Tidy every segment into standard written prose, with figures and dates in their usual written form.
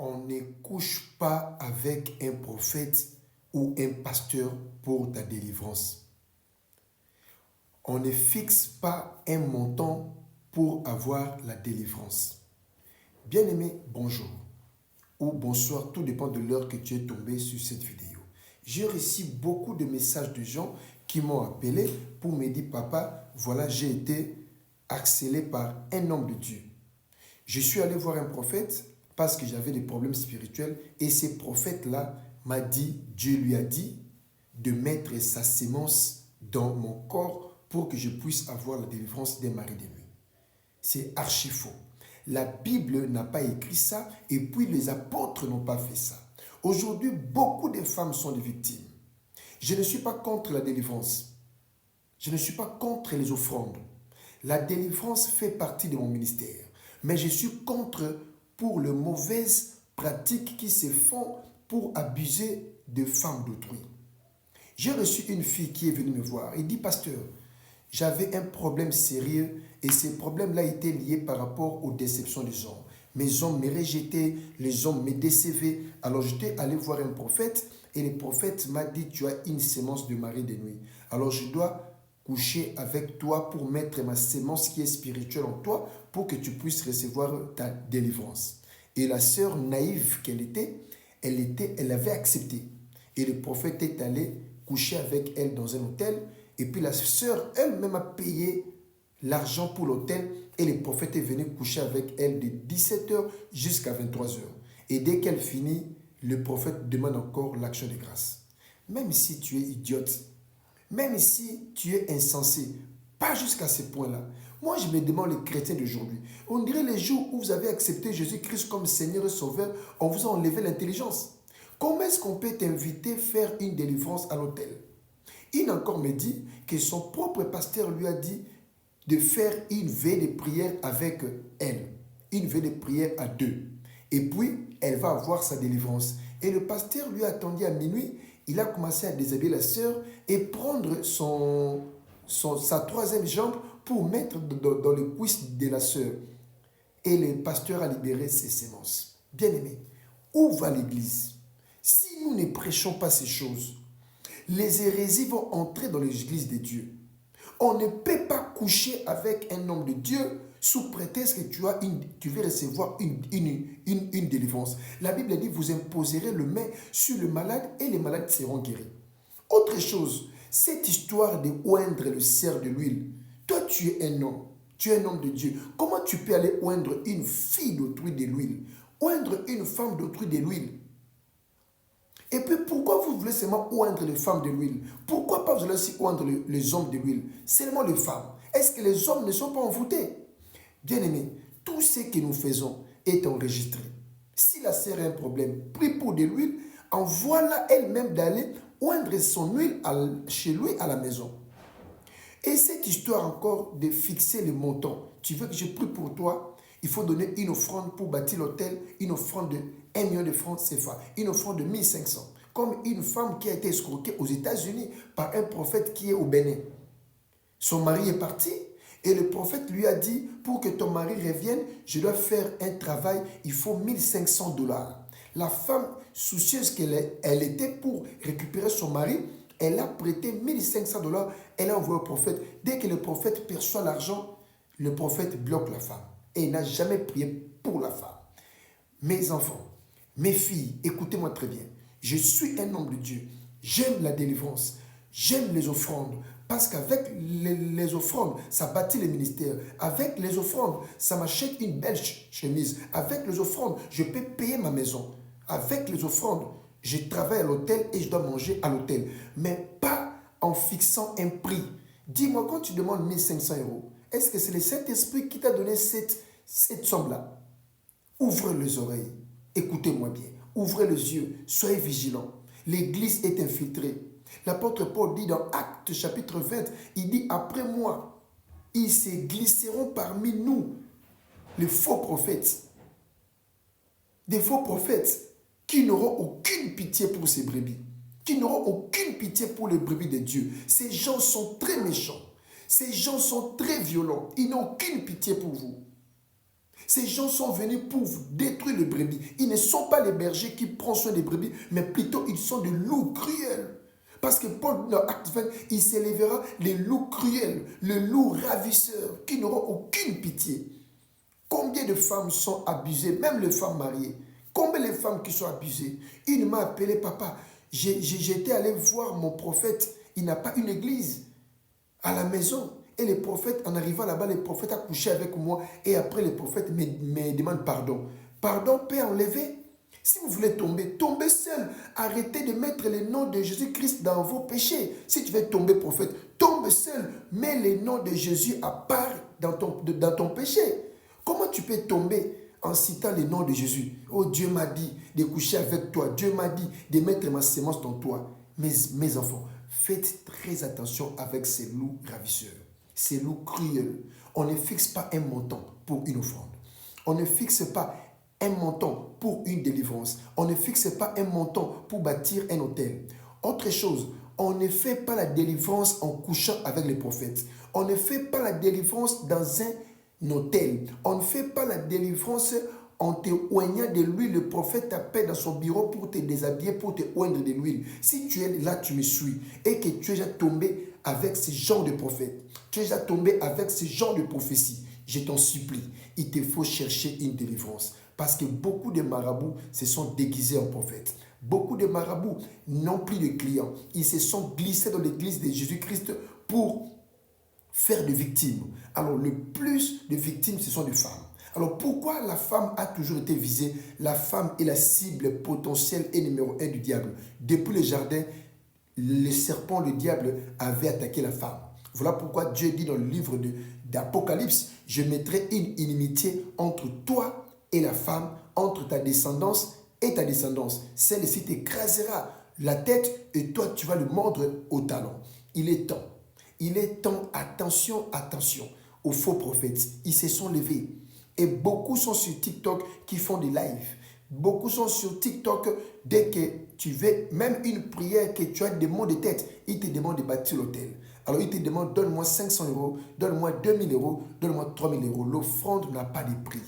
On ne couche pas avec un prophète ou un pasteur pour ta délivrance. On ne fixe pas un montant pour avoir la délivrance. Bien-aimé, bonjour ou bonsoir, tout dépend de l'heure que tu es tombé sur cette vidéo. J'ai reçu beaucoup de messages de gens qui m'ont appelé pour me dire, papa, voilà, j'ai été harcelé par un homme de Dieu. Je suis allé voir un prophète parce que j'avais des problèmes spirituels et ce prophète-là m'a dit, Dieu lui a dit de mettre sa sémence dans mon corps pour que je puisse avoir la délivrance des maris de nuit. C'est archi faux. La Bible n'a pas écrit ça et puis les apôtres n'ont pas fait ça. Aujourd'hui, beaucoup de femmes sont des victimes. Je ne suis pas contre la délivrance. Je ne suis pas contre les offrandes. La délivrance fait partie de mon ministère. Mais je suis contre pour les mauvaises pratiques qui se font pour abuser de femmes d'autrui. J'ai reçu une fille qui est venue me voir et dit, pasteur, j'avais un problème sérieux et ce problème-là était lié par rapport aux déceptions des hommes. Mes hommes me rejetaient, les hommes me décevaient. Alors j'étais allé voir un prophète et le prophète m'a dit, tu as une sémence de mari de nuit. Alors je dois coucher avec toi pour mettre ma sémence qui est spirituelle en toi pour que tu puisses recevoir ta délivrance. Et la sœur naïve qu'elle était, elle avait accepté. Et le prophète est allé coucher avec elle dans un hôtel. Et puis la sœur elle-même a payé l'argent pour l'hôtel et le prophète est venu coucher avec elle de 17h jusqu'à 23h. Et dès qu'elle finit, le prophète demande encore l'action de grâce. Même si tu es idiote, même si tu es insensé, pas jusqu'à ce point-là. Moi, je me demande les chrétiens d'aujourd'hui. On dirait les jours où vous avez accepté Jésus-Christ comme Seigneur et Sauveur, on vous a enlevé l'intelligence. Comment est-ce qu'on peut t'inviter à faire une délivrance à l'hôtel? Il encore me dit que son propre pasteur lui a dit de faire une veille de prière avec elle. Une veille de prière à deux. Et puis, elle va avoir sa délivrance. Et le pasteur lui a attendu à minuit. Il a commencé à déshabiller la sœur et prendre sa troisième jambe pour mettre dans le cuisse de la sœur. Et le pasteur a libéré ses sémences. Bien-aimés, où va l'Église? Si nous ne prêchons pas ces choses, les hérésies vont entrer dans l'église de Dieu. On ne peut pas coucher avec un homme de Dieu sous prétexte que tu veux recevoir une délivrance. La Bible dit, vous imposerez le main sur le malade et les malades seront guéris. Autre chose, cette histoire de oindre le cerf de l'huile. Toi, tu es un homme. Tu es un homme de Dieu. Comment tu peux aller oindre une fille d'autrui de l'huile? Oindre une femme d'autrui de l'huile? Et puis, pourquoi vous voulez seulement oindre les femmes de l'huile? Pourquoi pas vous allez aussi oindre les hommes de l'huile? Seulement les femmes. Est-ce que les hommes ne sont pas envoûtés? Bien-aimés, tout ce que nous faisons est enregistré. Si la sœur a un problème, prie pour de l'huile, envoie-la elle-même d'aller oindre son huile chez lui à la maison. Et cette histoire encore de fixer le montant. Tu veux que je prie pour toi? Il faut donner une offrande pour bâtir l'hôtel, une offrande de 1 million de francs CFA, une offrande de 1500. Comme une femme qui a été escroquée aux États-Unis par un prophète qui est au Bénin. Son mari est parti et le prophète lui a dit, pour que ton mari revienne, je dois faire un travail, il faut 1500 $. La femme, soucieuse qu'elle était pour récupérer son mari, elle a prêté 1500 $, elle a envoyé au prophète. Dès que le prophète perçoit l'argent, le prophète bloque la femme. Et il n'a jamais prié pour la femme. Mes enfants, mes filles, écoutez-moi très bien. Je suis un homme de Dieu. J'aime la délivrance. J'aime les offrandes. Parce qu'avec les offrandes, ça bâtit le ministère. Avec les offrandes, ça m'achète une belle chemise. Avec les offrandes, je peux payer ma maison. Avec les offrandes, je travaille à l'hôtel et je dois manger à l'hôtel. Mais pas en fixant un prix. Dis-moi, quand tu demandes 1500 €, est-ce que c'est le Saint-Esprit qui t'a donné cette somme-là? Ouvrez les oreilles. Écoutez-moi bien. Ouvrez les yeux. Soyez vigilants. L'Église est infiltrée. L'apôtre Paul dit dans Actes chapitre 20, il dit, après moi, ils se glisseront parmi nous, les faux prophètes. Des faux prophètes qui n'auront aucune pitié pour ces brebis. Qui n'auront aucune pitié pour les brebis de Dieu. Ces gens sont très méchants. Ces gens sont très violents. Ils n'ont aucune pitié pour vous. Ces gens sont venus pour détruire les brebis. Ils ne sont pas les bergers qui prennent soin des brebis, mais plutôt ils sont des loups cruels. Parce que Paul, dans Acte 20, il s'élèvera les loups cruels, les loups ravisseurs, qui n'auront aucune pitié. Combien de femmes sont abusées, même les femmes mariées? Combien de femmes qui sont abusées? Une m'a appelé, papa, j'étais allé voir mon prophète, il n'a pas une église à la maison. Et le prophète, en arrivant là-bas, le prophète a couché avec moi. Et après, le prophète me demande pardon. Pardon, Père, enlevé. Si vous voulez tomber, tombez seul. Arrêtez de mettre le nom de Jésus-Christ dans vos péchés. Si tu veux tomber, prophète, tombe seul. Mets le nom de Jésus à part dans ton péché. Comment tu peux tomber en citant le nom de Jésus? Oh, Dieu m'a dit de coucher avec toi. Dieu m'a dit de mettre ma sémence dans toi. Mes enfants, faites très attention avec ces loups ravisseurs. Ces loups cruels. On ne fixe pas un montant pour une offrande. On ne fixe pas un montant pour une délivrance. On ne fixe pas un montant pour bâtir un hôtel. Autre chose, on ne fait pas la délivrance en couchant avec les prophètes. On ne fait pas la délivrance dans un hôtel. On ne fait pas la délivrance en te oignant de l'huile. Le prophète t'appelle dans son bureau pour te déshabiller, pour te oindre de l'huile. Si tu es là, tu me suis, et que tu es déjà tombé avec ce genre de prophète, tu es déjà tombé avec ce genre de prophétie, je t'en supplie, il te faut chercher une délivrance. Parce que beaucoup de marabouts se sont déguisés en prophètes. Beaucoup de marabouts n'ont plus de clients. Ils se sont glissés dans l'église de Jésus-Christ pour faire des victimes. Alors, le plus de victimes, ce sont des femmes. Alors, pourquoi la femme a toujours été visée? La femme est la cible potentielle et numéro 1 du diable. Depuis le jardin, le serpent, le diable, avait attaqué la femme. Voilà pourquoi Dieu dit dans le livre d'Apocalypse, « Je mettrai une inimitié entre toi et la femme, entre ta descendance et ta descendance. Celle-ci t'écrasera la tête et toi, tu vas le mordre au talon. » Il est temps. Il est temps, attention, attention aux faux prophètes. Ils se sont levés. Et beaucoup sont sur TikTok qui font des lives. Beaucoup sont sur TikTok dès que tu veux, même une prière que tu as des maux de tête, ils te demandent de bâtir l'hôtel. Alors ils te demandent, donne-moi 500 €, donne-moi 2000 €, donne-moi 3000 €. L'offrande n'a pas de prix.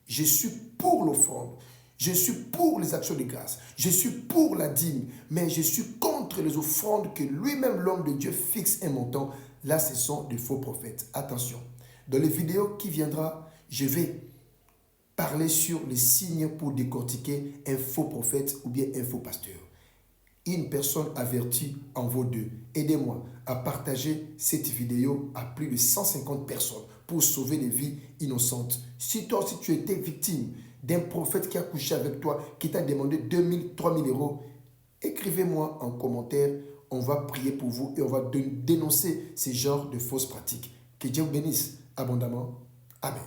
Je suis pour l'offrande. Je suis pour les actions de grâce. Je suis pour la dîme. Mais je suis contre les offrandes que lui-même, l'homme de Dieu, fixe un montant. Là, ce sont des faux prophètes. Attention. Dans les vidéos qui viendra, je vais parler sur les signes pour décortiquer un faux prophète ou bien un faux pasteur. Une personne avertie en vaut deux. Aidez-moi à partager cette vidéo à plus de 150 personnes pour sauver des vies innocentes. Si toi aussi tu étais victime d'un prophète qui a couché avec toi, qui t'a demandé 2000, 3000 €, écrivez-moi en commentaire. On va prier pour vous et on va dénoncer ces genres de fausses pratiques. Que Dieu vous bénisse abondamment. Amen.